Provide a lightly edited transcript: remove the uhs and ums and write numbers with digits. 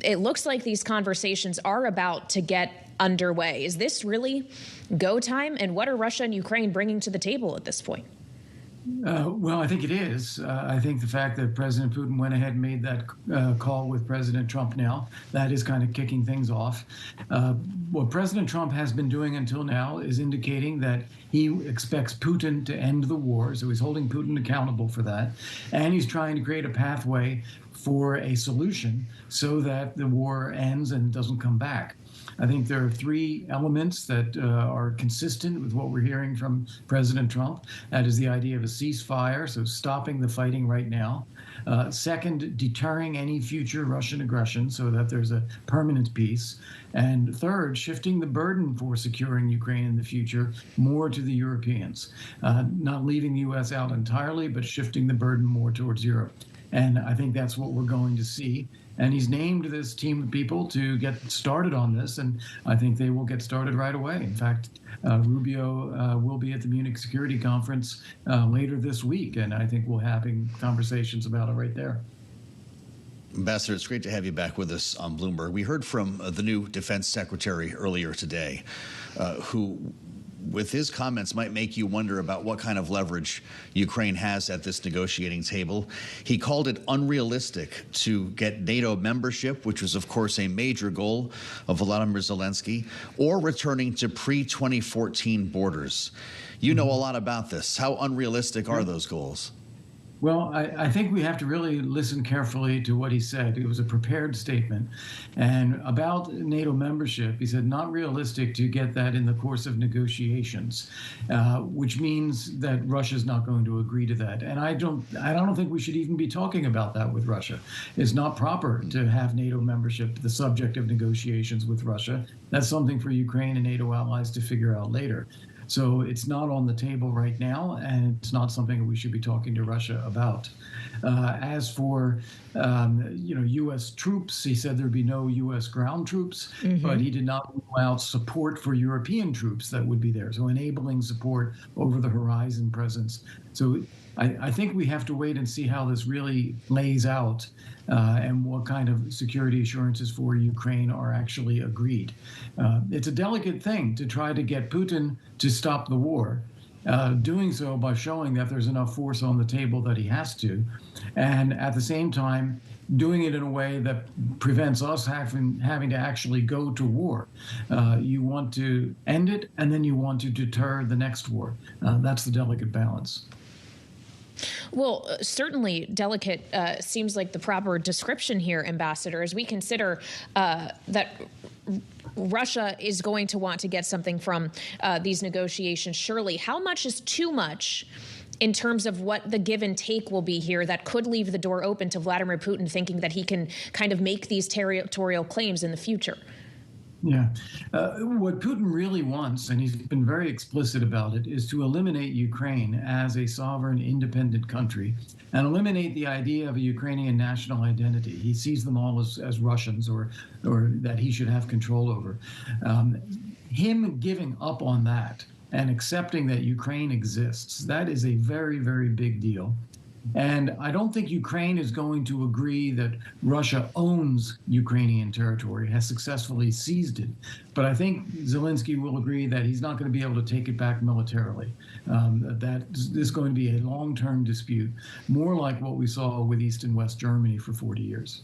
It looks like these conversations are about to get underway. Is this really go time? And what are Russia and Ukraine bringing to the table at this point? Well, I think it is. I think the fact that President Putin went ahead and made that call with President Trump now, that is kind of kicking things off. What President Trump has been doing until now is indicating that he expects Putin to end the war. So he's holding Putin accountable for that. And he's trying to create a pathway for a solution so that the war ends and doesn't come back. I think there are three elements that are consistent with what we're hearing from President Trump. That is the idea of a ceasefire, so stopping the fighting right now. Second, deterring any future Russian aggression so that there's a permanent peace. And third, shifting the burden for securing Ukraine in the future more to the Europeans, not leaving the U.S. out entirely, but shifting the burden more towards Europe. And I think that's what we're going to see. And he's named this team of people to get started on this, and I think they will get started right away. In fact, Rubio will be at the Munich Security Conference later this week, and I think we'll have conversations about it right there. Ambassador, it's great to have you back with us on Bloomberg. We heard from the new defense secretary earlier today, who, with his comments, might make you wonder about what kind of leverage Ukraine has at this negotiating table. He called it unrealistic to get NATO membership, which was, of course, a major goal of Volodymyr Zelensky, or returning to pre-2014 borders. You know a lot about this. How unrealistic are those goals? Well, I think we have to really listen carefully to what he said. It was a prepared statement. And about NATO membership, he said not realistic to get that in the course of negotiations, which means that Russia's not going to agree to that. And I don't think we should even be talking about that with Russia. It's not proper to have NATO membership the subject of negotiations with Russia. That's something for Ukraine and NATO allies to figure out later. So it's not on the table right now, and it's not something we should be talking to Russia about. As for U.S. troops, he said there'd be no U.S. ground troops, but he did not rule out support for European troops that would be there. So enabling support over the horizon presence. So I think we have to wait and see how this really lays out and what kind of security assurances for Ukraine are actually agreed. It's a delicate thing to try to get Putin to stop the war, doing so by showing that there's enough force on the table that he has to, and at the same time doing it in a way that prevents us having to actually go to war. You want to end it, and then you want to deter the next war. That's the delicate balance. Well, certainly delicate seems like the proper description here, Ambassador, as we consider that Russia is going to want to get something from these negotiations. Surely, how much is too much in terms of what the give and take will be here that could leave the door open to Vladimir Putin thinking that he can kind of make these territorial claims in the future? Yeah. What Putin really wants, and he's been very explicit about it, is to eliminate Ukraine as a sovereign, independent country and eliminate the idea of a Ukrainian national identity. He sees them all as Russians or that he should have control over. Him giving up on that and accepting that Ukraine exists, that is a very, very big deal. And I don't think Ukraine is going to agree that Russia owns Ukrainian territory, has successfully seized it. But I think Zelensky will agree that he's not going to be able to take it back militarily. That this is going to be a long-term dispute, more like what we saw with East and West Germany for 40 years.